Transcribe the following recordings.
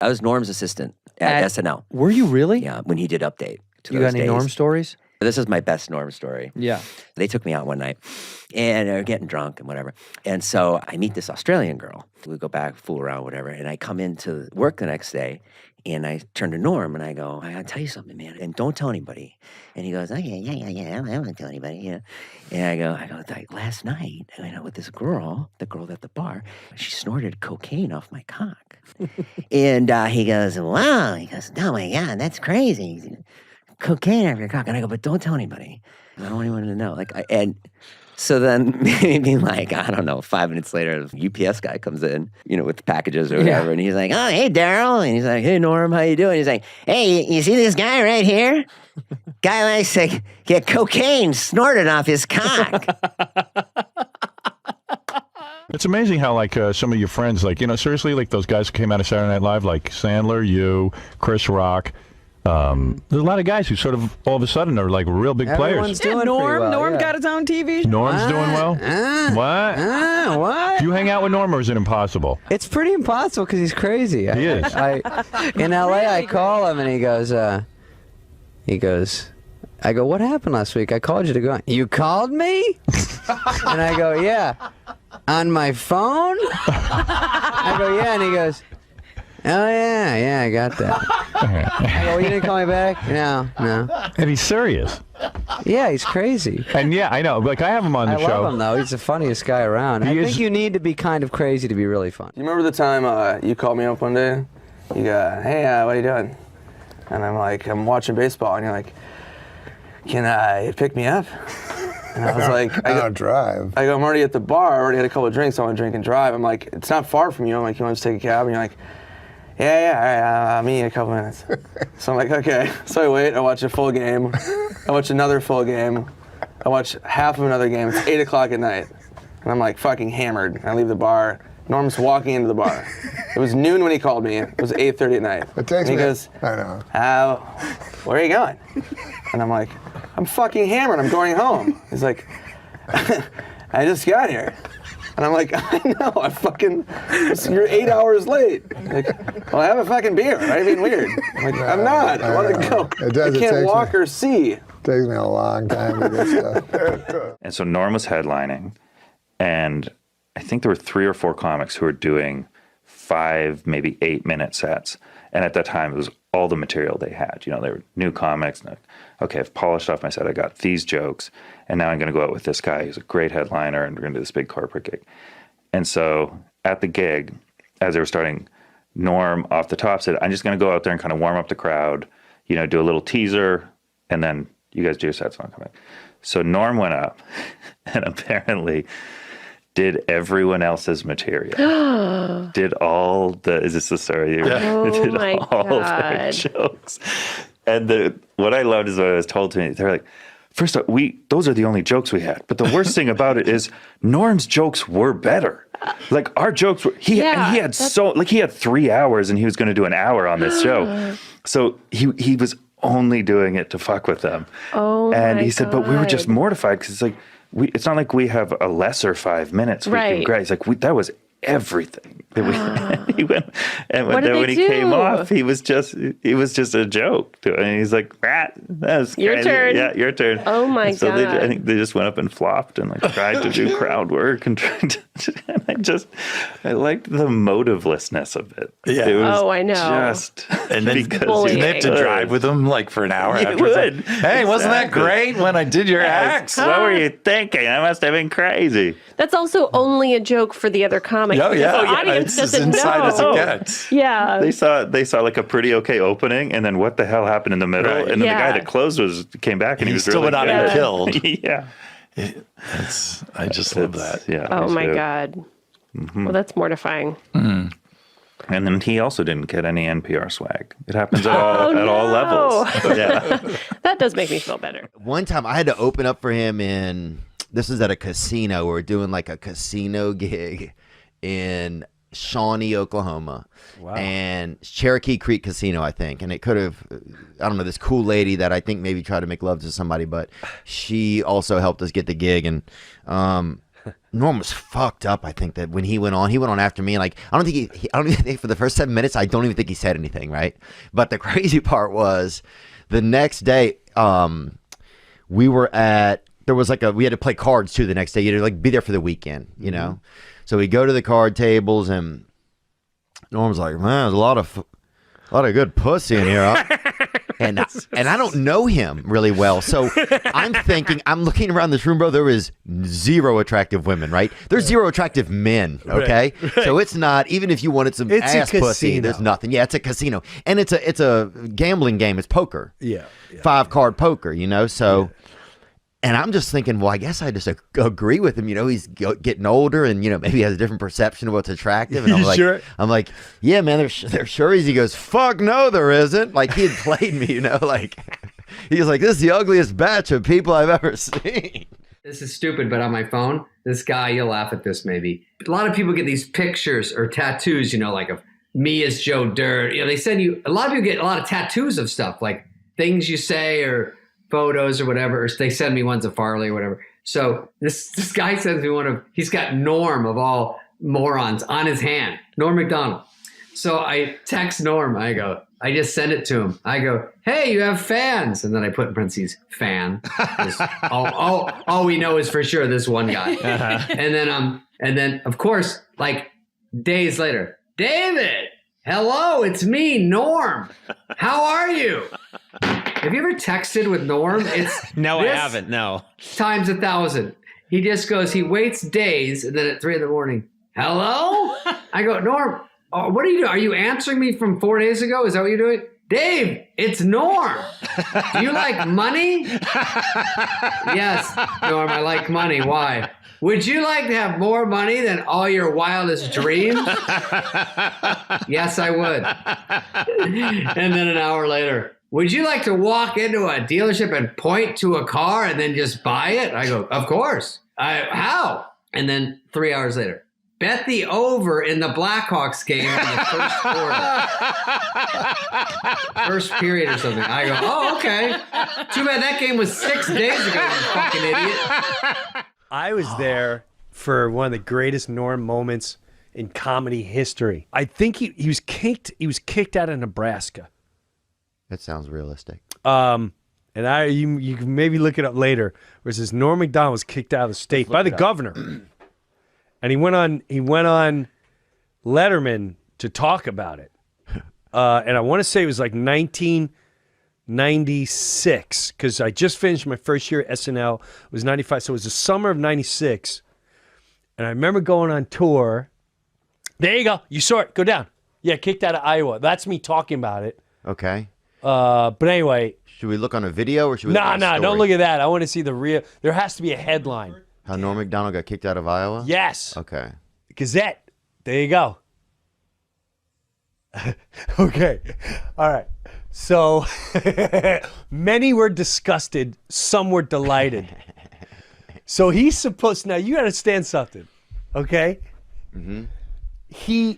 I was Norm's assistant at SNL. Were you really? Yeah, when he did Update. You got any Norm stories? This is my best Norm story. Yeah. They took me out one night, and they're getting drunk and whatever. And so I meet this Australian girl. We go back, fool around, whatever. And I come into work the next day, and I turn to Norm, and I go, I gotta tell you something, man, and don't tell anybody. And he goes, oh, yeah, I don't tell anybody, you know. And I go, like, last night, I went out with this girl, the girl at the bar, she snorted cocaine off my cock. And he goes, wow. He goes, oh my God, that's crazy. Cocaine off your cock. And I go, but don't tell anybody. I don't want anyone to know. And so then maybe like, I don't know, 5 minutes later, the UPS guy comes in, you know, with packages or whatever. And he's like, oh, hey, Daryl. And he's like, hey, Norm, how you doing? He's like, hey, you see this guy right here? Guy likes to get cocaine snorted off his cock. It's amazing how, like, some of your friends, like, you know, seriously, like those guys who came out of Saturday Night Live, like Sandler, you, Chris Rock. There's a lot of guys who sort of all of a sudden are like real big players. Yeah, Norm got his own TV. Norm's doing well. What? What? Do you hang out with Norm, or is it impossible? It's pretty impossible because he's crazy. He is. In LA, I call him and he goes, I go, what happened last week? I called you to go. You called me? And I go, yeah. On my phone? I go, yeah. And he goes, oh, yeah, I got that. I go, well, you didn't call me back? No. And he's serious. Yeah, he's crazy. And yeah, I know. Like, I have him on the show. I love him, though. He's the funniest guy around. I think you need to be kind of crazy to be really fun. You remember the time you called me up one day? You go, hey, what are you doing? And I'm like, I'm watching baseball. And you're like, can I pick me up? And I was like, I don't drive. I go, I'm already at the bar. I already had a couple of drinks. I want to drink and drive. I'm like, it's not far from you. I'm like, you want to just take a cab? And you're like, yeah, all right, I'll meet you in a couple minutes. So I'm like, okay. So I wait, I watch a full game. I watch another full game. I watch half of another game. It's 8 o'clock at night. And I'm like fucking hammered. I leave the bar. Norm's walking into the bar. It was noon when he called me. It was 8:30 at night. And he goes, I know. Where are you going? And I'm like, I'm fucking hammered. I'm going home. He's like, I just got here. And I'm like, I know, you're 8 hours late. Like, well, have a fucking beer. I'm being weird. I'm like, I'm not. I want to go. I can't walk or see. It takes me a long time to get stuff. And so Norm was headlining, and I think there were 3 or 4 comics who were doing 5, maybe 8-minute sets. And at that time, it was all the material they had. You know, they were new comics. And okay, I've polished off my set. I got these jokes. And now I'm going to go out with this guy who's a great headliner, and we're going to do this big corporate gig. And so at the gig, as they were starting, Norm off the top said, I'm just going to go out there and kind of warm up the crowd, you know, do a little teaser, and then you guys do your sets and I'll come back. So Norm went up and apparently did everyone else's material. Did all the, is this the story? Oh did my all their jokes. And what I loved is what I was told to me. They're like, first off, those are the only jokes we had. But the worst thing about it is Norm's jokes were better. Like our jokes were, he had 3 hours and he was going to do an hour on this show. So he was only doing it to fuck with them. Oh, and he said, but we were just mortified because it's like, it's not like we have a lesser 5 minutes. Right. He's like, that was everything. He went, and when he do? came off, it was just a joke. And he's like, that was your crazy. turn. Yeah, your turn. Oh my so God. I think they just went up and flopped and like tried to do crowd work and tried to, and I liked the motivelessness of it. Yeah. It was I know. Just and then because they have to drive with them like for an hour you afterwards. would. Like, hey, wasn't that great when I did your acts? What were you thinking? I must have been crazy. That's also only a joke for the other comics. Oh, yeah. The audience It's doesn't as inside know. as it gets. Yeah. They saw like a pretty okay opening, and then what the hell happened in the middle? Right. And then the guy that closed came back, and he was still really went out good. and killed. Yeah. I just love that. Yeah. Oh my God. Mm-hmm. Well, that's mortifying. Mm. And then he also didn't get any NPR swag. It happens at all levels. Yeah. That does make me feel better. One time I had to open up for him this was at a casino. We were doing like a casino gig in Shawnee, Oklahoma. Wow. And Cherokee Creek Casino, I think. And it could have, I don't know, this cool lady that I think maybe tried to make love to somebody, but she also helped us get the gig. And Norm was fucked up. I think that when he went on after me. And like, I don't even think for the first 7 minutes, I don't even think he said anything, right? But the crazy part was the next day, we had to play cards too the next day. You had to like be there for the weekend, you know? So we go to the card tables and Norm's like, man, there's a lot of good pussy in here. Huh? And I don't know him really well. So I'm looking around this room, bro. There is zero attractive women, right? There's zero attractive men, okay? Right. So it's not, even if you wanted some ass pussy, there's nothing. Yeah, it's a casino. And it's a gambling game. It's poker. Yeah. 5-card poker, you know? So... And I'm just thinking, well, I guess I just agree with him. You know, he's getting older, and you know, maybe he has a different perception of what's attractive. And I'm like, yeah, man, there's sure is. He goes, fuck no, there isn't. Like he had played me, you know, like he's like, this is the ugliest batch of people I've ever seen. This is stupid, but on my phone, this guy, you'll laugh at this maybe. A lot of people get these pictures or tattoos, you know, like of me as Joe Dirt. You know, they send you. A lot of people get a lot of tattoos of stuff, like things you say or photos or whatever, or they send me ones of Farley or whatever. So this guy sends me he's got Norm of all morons on his hand, Norm Macdonald. So I text Norm, I just send it to him. I go, hey, you have fans. And then I put in parentheses, fan. all we know is for sure this one guy. Uh-huh. And then of course, like days later, David, hello, it's me, Norm. How are you? Have you ever texted with Norm? No, I haven't. No. Times 1,000. He just goes, he waits days, and then at 3 a.m, hello? I go, Norm, what are you doing? Are you answering me from 4 days ago? Is that what you're doing? Dave, it's Norm. Do you like money? Yes, Norm, I like money. Why? Would you like to have more money than all your wildest dreams? Yes, I would. And then an hour later, would you like to walk into a dealership and point to a car and then just buy it? I go, of course. How? And then 3 hours later, bet the over in the Blackhawks game in the first quarter. First period or something. I go, oh, okay. Too bad that game was 6 days ago, you fucking idiot. I was there for one of the greatest Norm moments in comedy history. I think he was kicked out of Nebraska. That sounds realistic. And you can maybe look it up later. Where it says Norm Macdonald was kicked out of the state by the governor, and he went on Letterman to talk about it. And I want to say it was like 1996 because I just finished my first year at SNL. It was 95, so it was the summer of 96. And I remember going on tour. There you go. You saw it. Go down. Yeah, kicked out of Iowa. That's me talking about it. Okay. But anyway. Should we look on a video or should we No, don't look at that. I want to see the real. There has to be a headline. How Norm Macdonald got kicked out of Iowa? Yes. Okay. Gazette. There you go. Okay. All right. So many were disgusted. Some were delighted. So he's supposed, now you understand something. Okay. Mm-hmm. This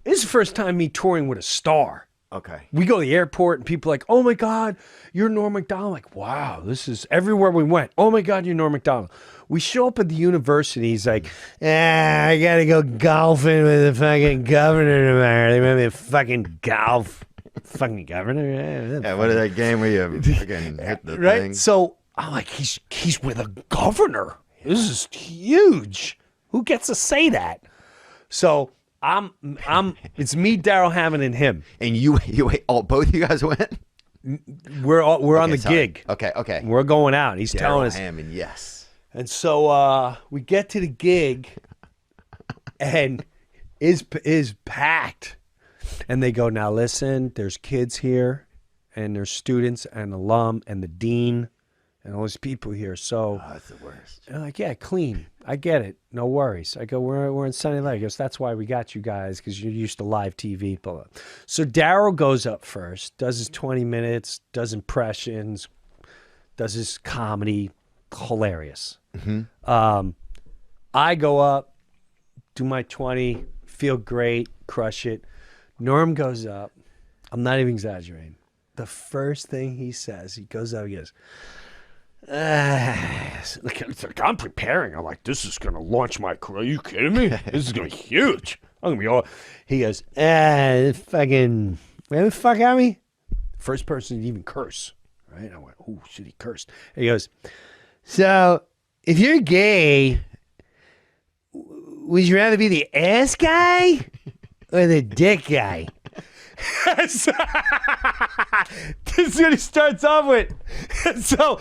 is the first time me touring with a star. Okay. We go to the airport and people are like, oh my God, you're Norm Macdonald. Like, wow, this is everywhere we went. Oh my God, you're Norm Macdonald. We show up at the university. He's like, I got to go golfing with the fucking governor tomorrow. They made me a fucking golf. Fucking governor. Yeah, what is that game where you fucking hit the right? thing? So I'm like, he's with a governor. This is huge. Who gets to say that? So it's me, Daryl Hammond, and him. And you both you guys went? We're on the gig. Okay. We're going out. He's telling us. Daryl Hammond, yes. And so we get to the gig, and is packed. And they go, now listen, there's kids here, and there's students and alum and the dean and all these people here. So that's the worst. And I'm like, yeah, clean. I get it. No worries. I go, we're in Sunny Lake. He goes, that's why we got you guys, because you're used to live TV. Blah, blah. So Daryl goes up first, does his 20 minutes, does impressions, does his comedy. Hilarious. Mm-hmm. I go up, do my 20, feel great, crush it. Norm goes up. I'm not even exaggerating. The first thing he says, he goes up, he goes, Like, I'm preparing. I'm like, this is gonna launch my career. Are you kidding me? This is gonna be huge. I'm gonna be all. He goes, fucking, where the fuck are we? First person to even curse, right? I went, oh shit, he cursed. And he goes, so if you're gay, would you rather be the ass guy or the dick guy? This is what he starts off with. So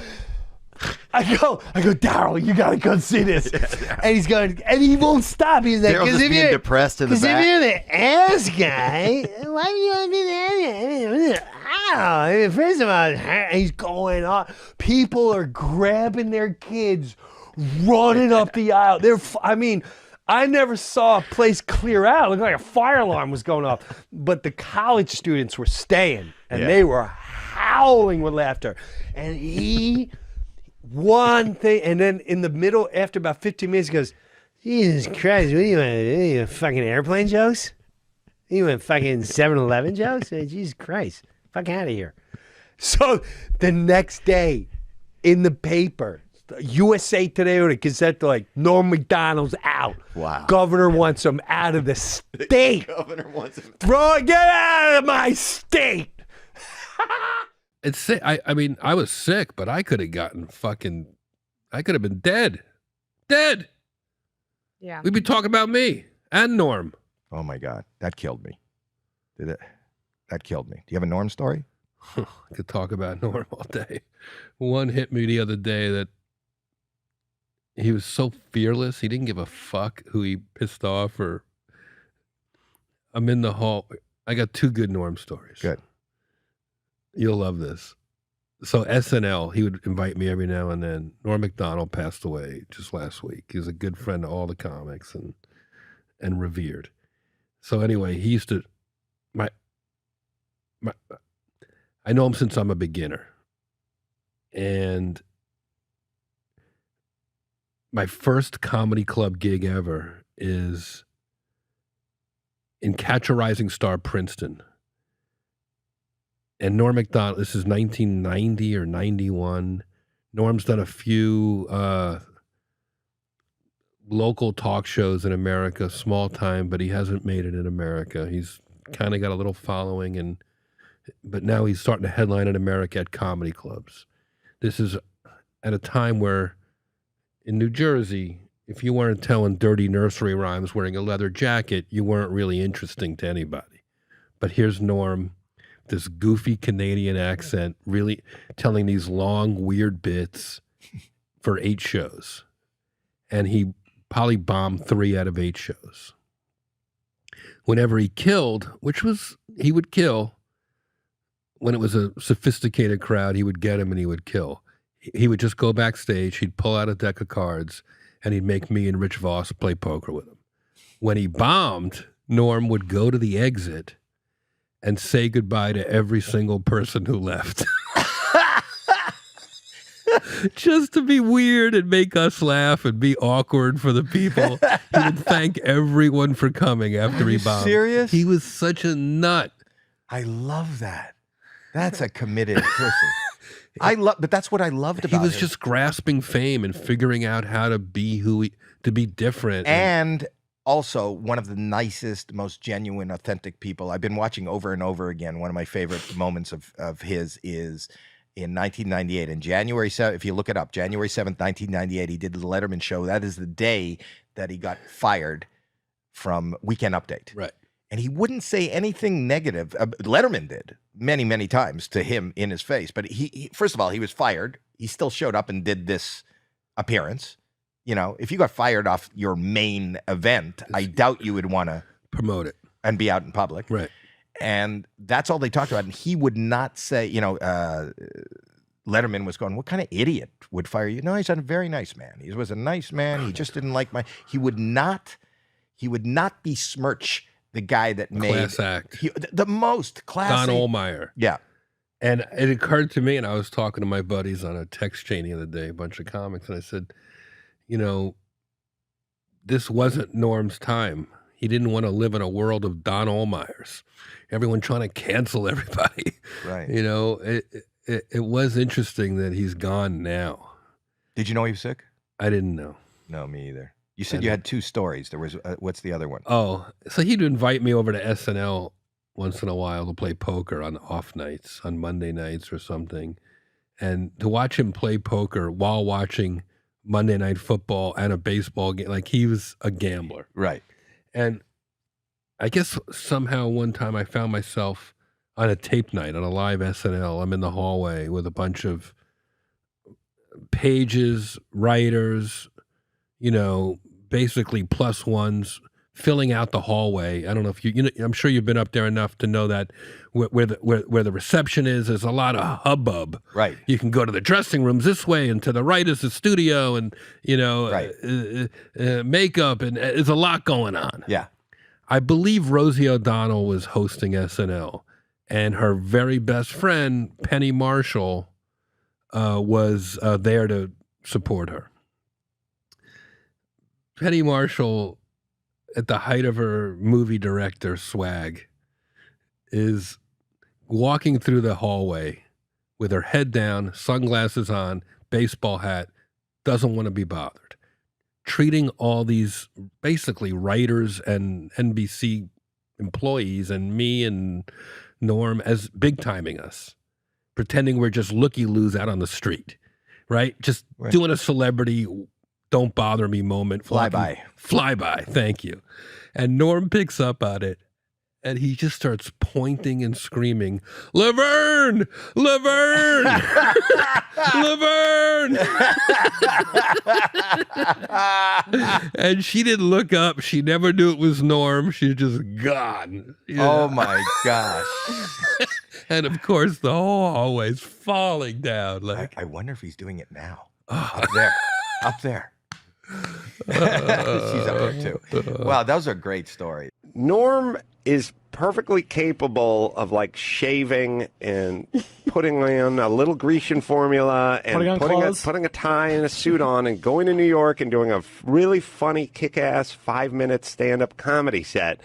I go, Daryl, you gotta come see this. And he's going, and he won't stop. He's like, Daryl's just being depressed in the back. Because if you're the ass guy, why do you want to be the ass guy? Oh, first of all, he's going on. People are grabbing their kids, running up the aisle. I never saw a place clear out. It looked like a fire alarm was going off. But the college students were staying, and they were howling with laughter. And one thing, and then in the middle, after about 15 minutes, he goes, Jesus Christ, what do you want, fucking airplane jokes? You want fucking 7-Eleven jokes? Jesus Christ, fuck out of here. So the next day, in the paper, USA Today or the Gazette, they're like, Norm Macdonald's out. Wow. Governor wants him out of the state. Governor wants him. Get out of my state. It's sick. I mean, I was sick, but I could have gotten I could have been dead. Dead. Yeah. We'd be talking about me and Norm. Oh my God, that killed me. That killed me. Do you have a Norm story? I could talk about Norm all day. One hit me the other day that he was so fearless. He didn't give a fuck who he pissed off or. I'm in the hall. I got 2 good Norm stories. Good. You'll love this. So SNL, he would invite me every now and then. Norm Macdonald passed away just last week. He was a good friend of all the comics and revered. So anyway, he used to I know him since I'm a beginner. And my first comedy club gig ever is in Catch a Rising Star, Princeton. And Norm Macdonald, this is 1990 or 91. Norm's done a few local talk shows in America, small time, but he hasn't made it in America. He's kind of got a little following, but now he's starting to headline in America at comedy clubs. This is at a time where in New Jersey, if you weren't telling dirty nursery rhymes wearing a leather jacket, you weren't really interesting to anybody. But here's Norm, this goofy Canadian accent, really telling these long, weird bits for 8 shows. And he probably bombed 3 out of 8 shows. Whenever he killed, he would kill, when it was a sophisticated crowd, he would get him and he would kill. He would just go backstage, he'd pull out a deck of cards, and he'd make me and Rich Voss play poker with him. When he bombed, Norm would go to the exit and say goodbye to every single person who left. Just to be weird and make us laugh and be awkward for the people. He would thank everyone for coming after he bombed. Serious? He was such a nut. I love that. That's a committed person. But that's what I loved about him. He was just grasping fame and figuring out how to be to be different. And also one of the nicest, most genuine, authentic people. I've been watching over and over again. One of my favorite moments of his is in 1998. In January 7th, if you look it up, January 7th, 1998, he did the Letterman show. That is the day that he got fired from Weekend Update. Right. And he wouldn't say anything negative. Letterman did many, many times to him in his face. But he first of all, he was fired. He still showed up and did this appearance. You know, if you got fired off your main event, I doubt you would want to promote it and be out in public. Right. And that's all they talked about. And he would not say, Letterman was going, what kind of idiot would fire you? No, he's a very nice man. He was a nice man. He just didn't like he would not besmirch the guy that made class act. The most classy. Don Ohlmeyer. Yeah. And it occurred to me, and I was talking to my buddies on a text chain the other day, a bunch of comics, and I said, this wasn't Norm's time. He didn't want to live in a world of Don Ohlmeyers. Everyone trying to cancel everybody. Right. It was interesting that he's gone now. Did you know he was sick? I didn't know. No, me either. You said you had 2 stories. There was what's the other one? Oh, so he'd invite me over to SNL once in a while to play poker on off nights, on Monday nights or something. And to watch him play poker while watching Monday Night Football and a baseball game, like he was a gambler. Right. And I guess somehow one time I found myself on a tape night, on a live SNL. I'm in the hallway with a bunch of pages, writers, basically plus ones filling out the hallway. I don't know if I'm sure you've been up there enough to know that where the reception is, there's a lot of hubbub. Right. You can go to the dressing rooms this way, and to the right is the studio, and makeup, and there's a lot going on. Yeah. I believe Rosie O'Donnell was hosting SNL, and her very best friend Penny Marshall was there to support her. Penny Marshall, at the height of her movie director swag, is walking through the hallway with her head down, sunglasses on, baseball hat, doesn't want to be bothered, treating all these basically writers and NBC employees and me and Norm as big timing us, pretending we're just looky-loos out on the street, right? Just doing a celebrity don't bother me moment. Flyby. Flyby, thank you. And Norm picks up on it, and he just starts pointing and screaming, Laverne! Laverne! Laverne! And she didn't look up. She never knew it was Norm. She's just gone. Oh, my gosh. And, of course, the whole hallway's falling down. Like, I wonder if he's doing it now. Up there. Up there. She's up there too. Wow, those are great stories. Norm is perfectly capable of like shaving and putting on a little Grecian formula and putting a tie and a suit on and going to New York and doing a really funny, kick-ass 5-minute stand-up comedy set.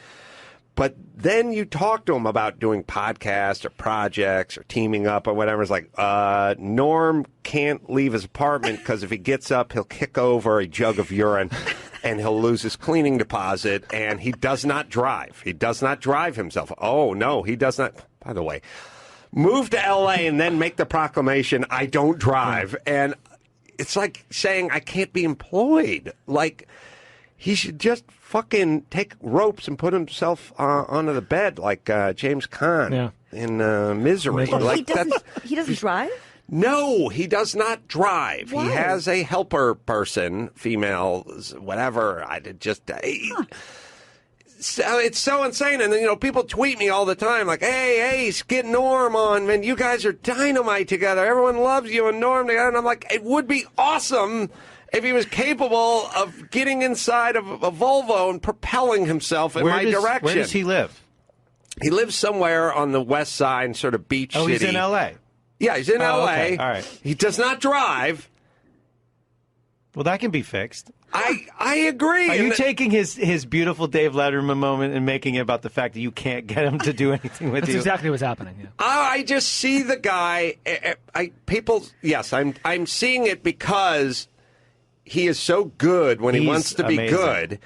But then you talk to him about doing podcasts or projects or teaming up or whatever. It's like, Norm can't leave his apartment because if he gets up, he'll kick over a jug of urine and he'll lose his cleaning deposit. And he does not drive. He does not drive himself. Oh, no, he does not. By the way, move to L.A. and then make the proclamation, I don't drive. And it's like saying I can't be employed. Like, he should just fucking take ropes and put himself onto the bed like James Caan in Misery. Well, like he doesn't drive? No, he does not drive. Why? He has a helper person, female, whatever. So it's so insane. And then, people tweet me all the time like, hey, get Norm on, man. You guys are dynamite together. Everyone loves you and Norm together. And I'm like, it would be awesome if he was capable of getting inside of a Volvo and propelling himself in my direction. Where does he live? He lives somewhere on the west side, sort of beach city. Oh, he's in L.A.? Yeah, he's in L.A. Okay. All right. He does not drive. Well, that can be fixed. I agree. Are you taking his beautiful Dave Letterman moment and making it about the fact that you can't get him to do anything with That's you? That's exactly what's happening. Yeah. I just see the guy. I'm seeing it because he is so good when he wants to be amazing. good,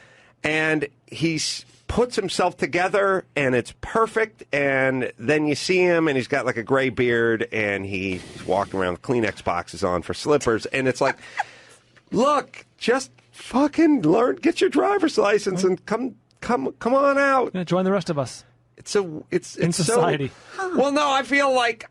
and he puts himself together, and it's perfect. And then you see him, and he's got like a gray beard, and he's walking around with Kleenex boxes on for slippers, and it's like, look, just fucking learn, get your driver's license, and come on out. Yeah, join the rest of us. It's in society. Well, no, I feel like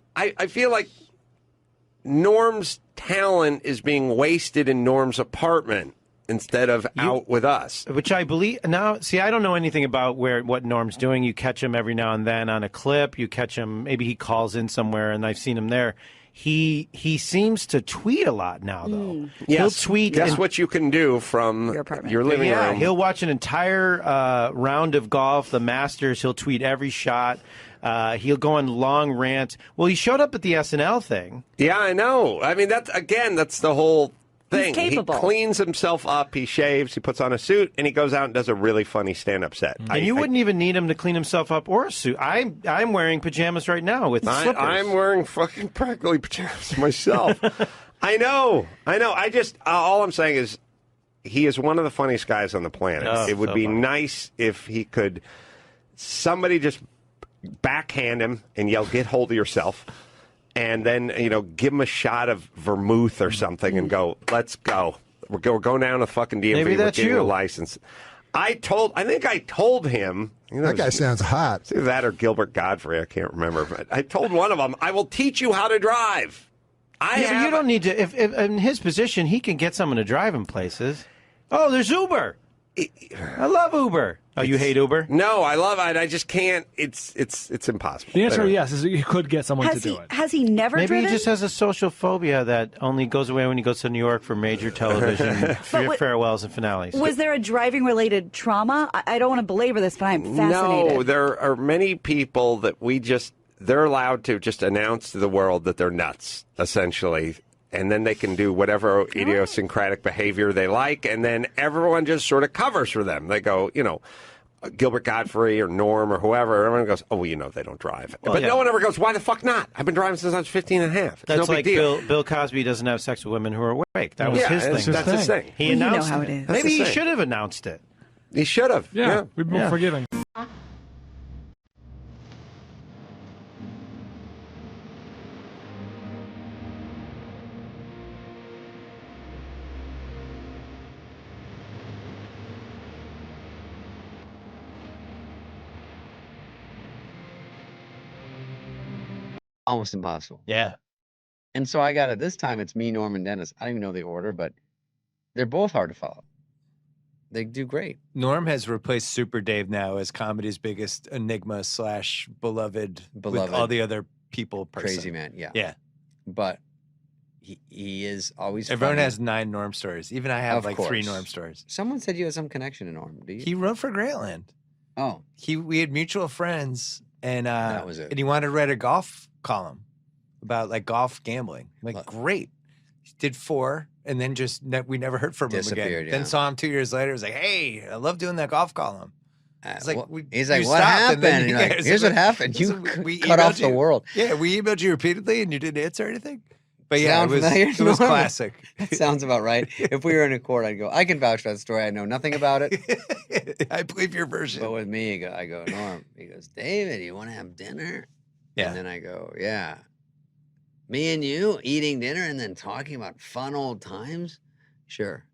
Norm's talent is being wasted in Norm's apartment instead of out with us. Which I believe now. See, I don't know anything about what Norm's doing. You catch him every now and then on a clip. You catch him. Maybe he calls in somewhere, and I've seen him there. He seems to tweet a lot now, though. Yes. He'll tweet. Guess what you can do from your living room. He'll watch an entire round of golf, the Masters. He'll tweet every shot. He'll go on long rants. Well, he showed up at the SNL thing. Yeah, I know. I mean, that's the whole thing. capable. He cleans himself up, he shaves, he puts on a suit, and he goes out and does a really funny stand-up set. And you wouldn't even need him to clean himself up or a suit. I'm wearing pajamas right now with slippers. I'm wearing fucking practically pajamas myself. I know. I just all I'm saying is he is one of the funniest guys on the planet. Oh, it would so be funny. nice if he could somebody just backhand him and yell, "Get hold of yourself." And then, give him a shot of vermouth or something and go, let's go. We're going down to fucking DMV. Maybe that's we're getting you. a license. I think I told him. That guy sounds hot. It's either that or Gilbert Godfrey. I can't remember. But I told one of them, I will teach you how to drive. But you don't need to. If in his position, he can get someone to drive him places. Oh, there's Uber. I love Uber. Oh, you hate Uber? No, I love it. I just can't. It's impossible. The answer, Anyway. yes, is you could get someone to do it. Has he never Maybe driven? he just has a social phobia that only goes away when he goes to New York for major television farewells and finales. Was there a driving-related trauma? I don't want to belabor this, but I'm fascinated. No, there are many people that they're allowed to just announce to the world that they're nuts, essentially. And then they can do whatever idiosyncratic behavior they like, and then everyone just sort of covers for them. They go, Gilbert Godfrey or Norm or whoever, everyone goes, oh, well, they don't drive. Well, but yeah. no one ever goes, why the fuck not? I've been driving since I was 15 and a half. It's That's no like big deal. Bill Cosby doesn't have sex with women who are awake. That was Yeah, his thing. that's his thing. He Well, you know announced how it. it is. Maybe That's he the thing. should have announced it. He should have. Yeah, we've been more forgiving. Almost impossible. Yeah. And so I got it. This time it's me, Norm, and Dennis. I don't even know the order, but they're both hard to follow. They do great. Norm has replaced Super Dave now as comedy's biggest enigma / beloved with all the other people. Crazy man, yeah. Yeah. But he is always Everyone funny. has 9 Norm stories. Even I have Of like 3 course. Norm stories. Someone said you had some connection to Norm. Do you? He wrote for Grantland. Oh. We had mutual friends, and That was it. and he wanted to write a golf column about like golf gambling. I'm like, great. He did 4, and then we never heard from him again. Disappeared, yeah. Then saw him 2 years later. It was like, hey, I love doing that golf column. It's like he's like, you what stopped, and then happened? you You're like, guys- here's what happened. You cut off the world. Yeah, we emailed you repeatedly, and you didn't answer anything. But yeah, Sound it was familiar, it was Norm? classic. That sounds about right. If we were in a court, I'd go, I can vouch for that story. I know nothing about it. I believe your version. But with me, I go, Norm. He goes, David, you want to have dinner? Yeah. And then I go, yeah. Me and you eating dinner and then talking about fun old times? Sure.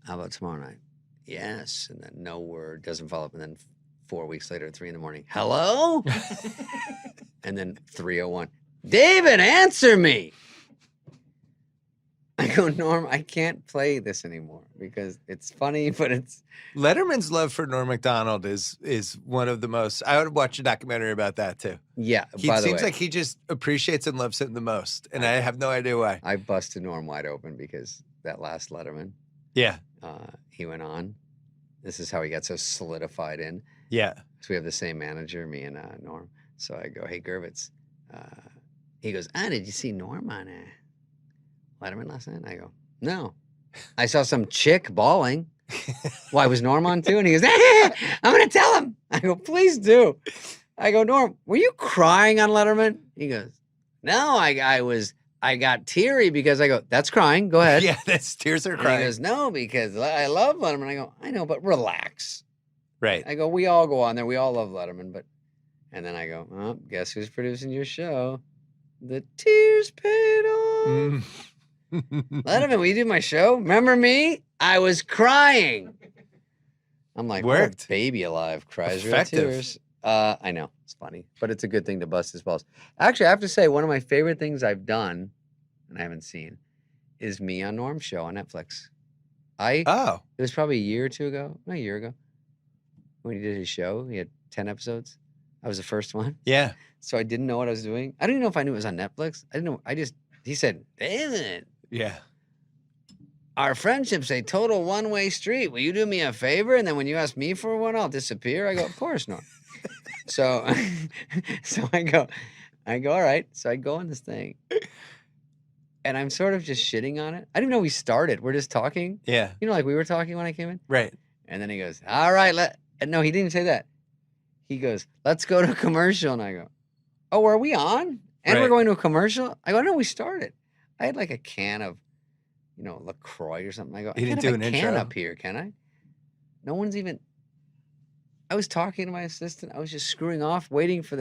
How about tomorrow night? Yes. And then no word, doesn't follow up. And then 4 weeks later at 3 a.m, hello? And then 3:01, David, answer me. I go, Norm, I can't play this anymore because it's funny, but it's Letterman's love for Norm Macdonald is one of the most. I would watch a documentary about that too. yeah. He by the seems way, like he just appreciates and loves him the most, and I have no idea why. I busted Norm wide open because that last Letterman, Yeah, he went on. This is how he got so solidified in. yeah. So we have the same manager, me and Norm. So I go, hey, Gervitz. He goes, did you see Norm on Letterman last night? I go, no. I saw some chick bawling. Why, was Norm on too? And he goes, I'm going to tell him. I go, please do. I go, Norm, were you crying on Letterman? He goes, no, I got teary because I go, that's crying. Go ahead. Yeah, that's tears are And crying. he goes, no, because I love Letterman. I go, I know, but relax. Right. I go, we all go on there. We all love Letterman. And then I go, oh, guess who's producing your show? The tears paid off. Letterman, will you do my show? Remember me? I was crying. I'm like, what Worked. baby alive cries real Effective. tears. I know. It's funny, but it's a good thing to bust his balls. Actually, I have to say, one of my favorite things I've done, and I haven't seen, is me on Norm's show on Netflix. It was probably a year or two ago, not a year ago, when he did his show. He had 10 episodes. I was the first one. Yeah. So I didn't know what I was doing. I didn't know if I knew it was on Netflix. I didn't know. He said, David, Yeah. our friendship's a total one-way street. Will you do me a favor? And then when you ask me for one, I'll disappear. I go, of course not. So, so I go, all right. So I go on this thing. and I'm sort of just shitting on it. I didn't know we started. We're just talking. Yeah. You know, like we were talking when I came in. Right. And then he goes, all right, and no, he didn't even say that. He goes, let's go to a commercial. And I go, oh, are we on? And we're Right. going to a commercial? I go, no, we started. I had like a can of, LaCroix or something. I go, You I didn't can't do have an a can intro? up here, can I? No one's even. I was talking to my assistant. I was just screwing off, waiting for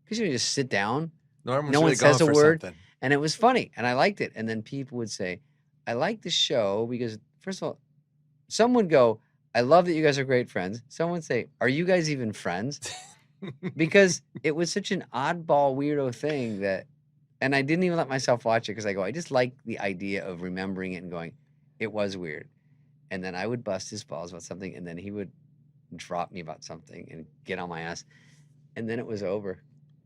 because you just sit down. Norm was No really one says a going for word. something. And it was funny. And I liked it. And then people would say, I like the show because, first of all, some would go, I love that you guys are great friends. Someone would say, are you guys even friends? Because it was such an oddball, weirdo thing and I didn't even let myself watch it because I go, I just like the idea of remembering it and going, it was weird. And then I would bust his balls about something, and then he would drop me about something and get on my ass. And then it was over.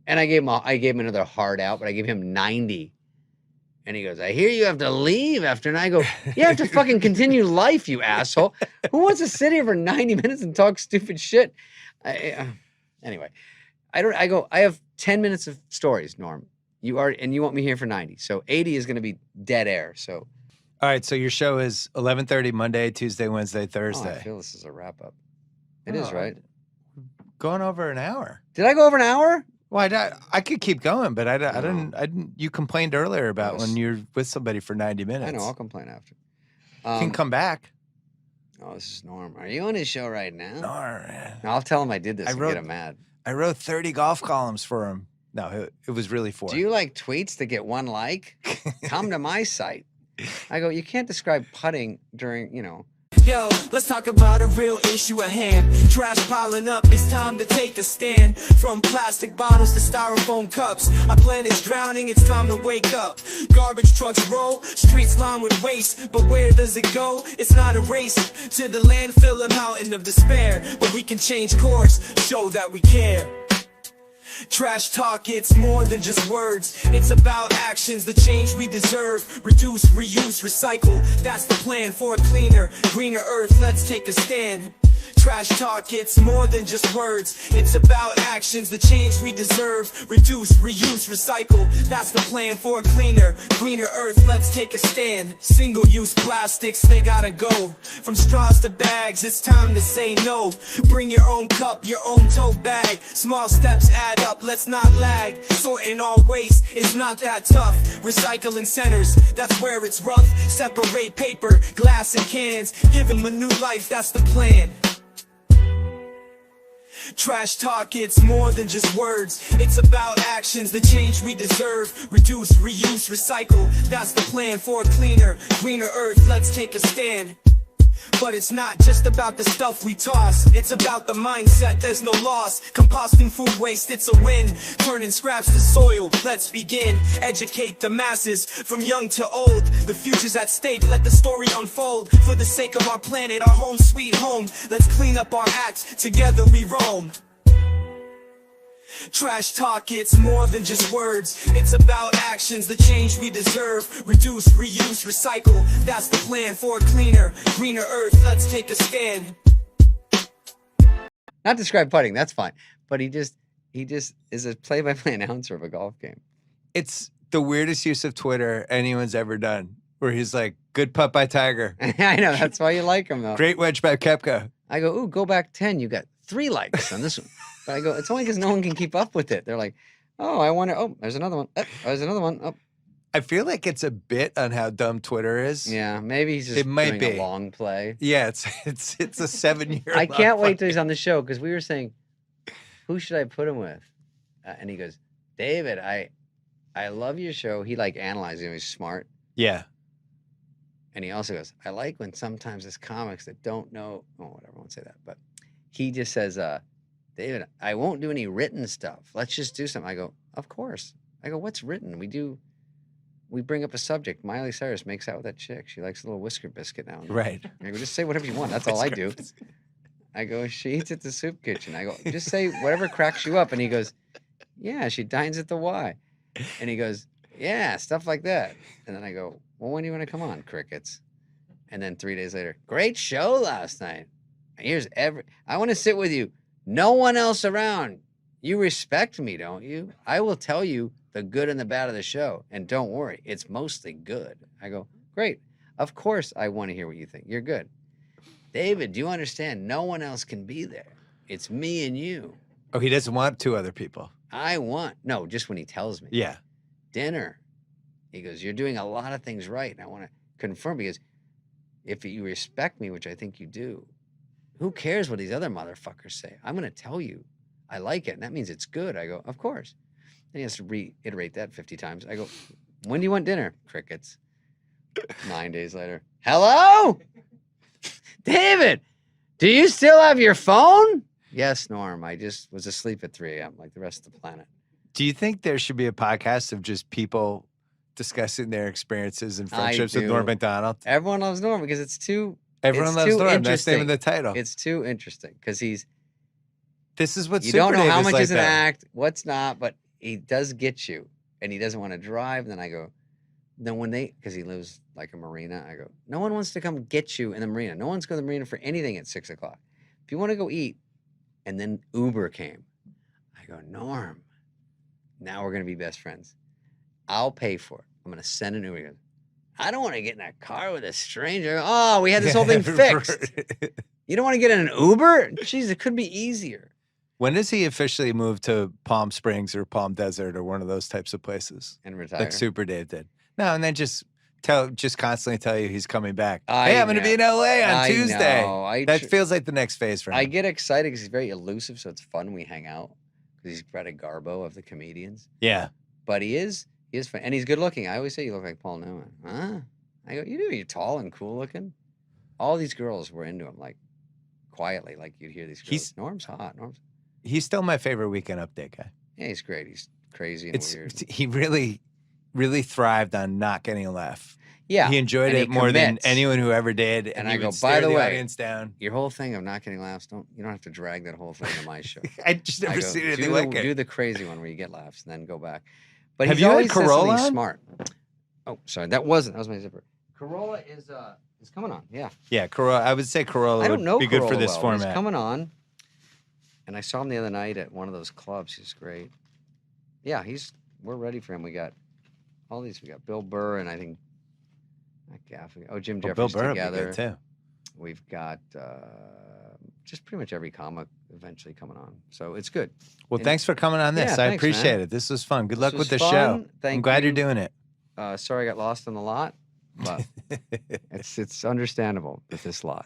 And I gave him another hard out, but I gave him 90. And he goes, I hear you have to leave after. And I go, you have to fucking continue life, you asshole. Who wants to sit here for 90 minutes and talk stupid shit? Anyway, I have 10 minutes of stories, Norm. And you want me here for 90. So 80 is going to be dead air. So. All right, so your show is 11:30 Monday, Tuesday, Wednesday, Oh, I Thursday. feel this is a wrap up. It is, right? Going over an hour. Did I go over an hour? Well, I could keep going, but I didn't. You complained earlier about when you're with somebody for 90 minutes. I know. I'll complain after. You can come back. Oh, this is Norm. Are you on his show right now? Norm, man. No, I'll tell him I did this and get him mad. I wrote 30 golf columns for him. No, it was really 4. Do you like tweets that get 1 like? Come to my site. I go, you can't describe putting during, Yo, let's talk about a real issue at hand. Trash piling up, it's time to take a stand. From plastic bottles to styrofoam cups, our planet's drowning, it's time to wake up. Garbage trucks roll, streets lined with waste, but where does it go? It's not a race to the landfill, a mountain of despair. But we can change course, show that we care. Trash talk, it's more than just words. It's about actions, the change we deserve. Reduce, reuse, recycle. That's the plan for a cleaner, greener earth. Let's take a stand. Trash talk, it's more than just words. It's about actions, the change we deserve. Reduce, reuse, recycle. That's the plan for a cleaner, greener earth. Let's take a stand. Single-use plastics, they gotta go. From straws to bags, it's time to say no. Bring your own cup, your own tote bag. Small steps add up, let's not lag. Sorting all waste is not that tough. Recycling centers, that's where it's rough. Separate paper, glass, and cans. Give them a new life, that's the plan. Trash talk, it's more than just words. It's about actions, the change we deserve. Reduce, reuse, recycle. That's the plan for a cleaner, greener earth. Let's take a stand. But it's not just about the stuff we toss. It's about the mindset, there's no loss. Composting food waste, it's a win. Turning scraps to soil, let's begin. Educate the masses, from young to old. The future's at stake, let the story unfold. For the sake of our planet, our home sweet home. Let's clean up our act, together we roam. Trash talk, it's more than just words. It's about actions, the change we deserve. Reduce, reuse, recycle. That's the plan for a cleaner, greener earth. Let's take a stand. Not describe putting, that's fine. But he just is a play-by-play announcer of a golf game. It's the weirdest use of Twitter anyone's ever done. Where he's like, good putt by Tiger. I know, that's why you like him, though. Great wedge by Koepka. I go, ooh, go back 10. You got 3 likes on this one. But I go, it's only because no one can keep up with it. They're like, oh, I wonder. Oh, there's another one. Oh, there's another one. Oh. I feel like it's a bit on how dumb Twitter is. Yeah, maybe he's just doing a long play. Yeah, it's a 7-year. I can't wait till he's on the show because we were saying, who should I put him with? And he goes, David, I love your show. He analyzes him. He's smart. Yeah. And he also goes, I like when sometimes it's comics that don't know. Oh, whatever. I won't say that. But he just says, David, I won't do any written stuff. Let's just do something. I go, of course. I go, what's written? We bring up a subject. Miley Cyrus makes out with that chick. She likes a little whisker biscuit now and then. Right. I go, just say whatever you want. That's all I do. I go, she eats at the soup kitchen. I go, just say whatever cracks you up. And he goes, yeah, she dines at the Y. And he goes, yeah, stuff like that. And then I go, well, when do you want to come on, crickets? And then 3 days later, great show last night. I want to sit with you. No one else around. You respect me, don't you? I will tell you the good and the bad of the show. And don't worry, it's mostly good. I go, great. Of course I want to hear what you think. You're good. David, do you understand? No one else can be there. It's me and you. Oh, he doesn't want 2 other people. No, just when he tells me. Yeah. Dinner. He goes, you're doing a lot of things right. And I want to confirm because if you respect me, which I think you do, who cares what these other motherfuckers say? I'm going to tell you I like it. And that means it's good. I go, of course. Then he has to reiterate that 50 times. I go, when do you want dinner? Crickets. 9 days later. Hello? David, do you still have your phone? Yes, Norm. I just was asleep at 3 a.m. like the rest of the planet. Do you think there should be a podcast of just people discussing their experiences and friendships with Norm Macdonald? Everyone loves Norm because it's too. Everyone loves Norm. That's the name of the title. It's too interesting because he's. This is what you Super don't know Dave how is much like is an that. act, what's not, but he does get you, and he doesn't want to drive. Then I go, then when because he lives like a marina, I go, no one wants to come get you in the marina. No one's going to the marina for anything at 6 o'clock. If you want to go eat, and then Uber came, I go, Norm, now we're going to be best friends. I'll pay for it. I'm going to send an Uber. He goes, I don't want to get in a car with a stranger. Oh, we had this whole thing fixed. You don't want to get in an Uber? Jeez, it could be easier. When does he officially move to Palm Springs or Palm Desert or one of those types of places? And retire? Like Super Dave did. No, and then just constantly tell you he's coming back. I Hey, I'm going to be in LA on I Tuesday. know. That feels like the next phase for him. I get excited because he's very elusive, so it's fun when we hang out. Because he's Greta Garbo of the comedians. Yeah. But he is fun. And he's good looking. I always say you look like Paul Newman. Huh? I go, you do, you're tall and cool looking. All these girls were into him, like quietly, like you'd hear these girls. Norm's hot. He's still my favorite Weekend Update guy. Yeah, he's great. He's crazy and weird. He really, really thrived on not getting a laugh. Yeah. He enjoyed and it more than commits. anyone who ever did. And he I go, would by stare the way, audience down. your whole thing of not getting laughs, you don't have to drag that whole thing to my show. I just never seen anything do like it. Do the crazy one where you get laughs and then go back. But Have he's you had always says Corolla something on? smart. Oh, sorry, that was my zipper. Corolla is coming on. Yeah. Yeah, Corolla. I would say Corolla I don't know would be good for Corolla this well, but format. He's coming on, and I saw him the other night at one of those clubs. He's great. Yeah, we're ready for him. We got all these. We got Bill Burr and I think Jim Bill Jeffries Burr would be together. good, too. We've got just pretty much every comic eventually coming on, so it's good. Well, And- than's for coming on this. Yeah, I thanks, appreciate man. it. This was fun. Good This luck was with the fun. show. I'm Thank glad you're you. doing it. Sorry I got lost in the lot, but it's understandable with this lot.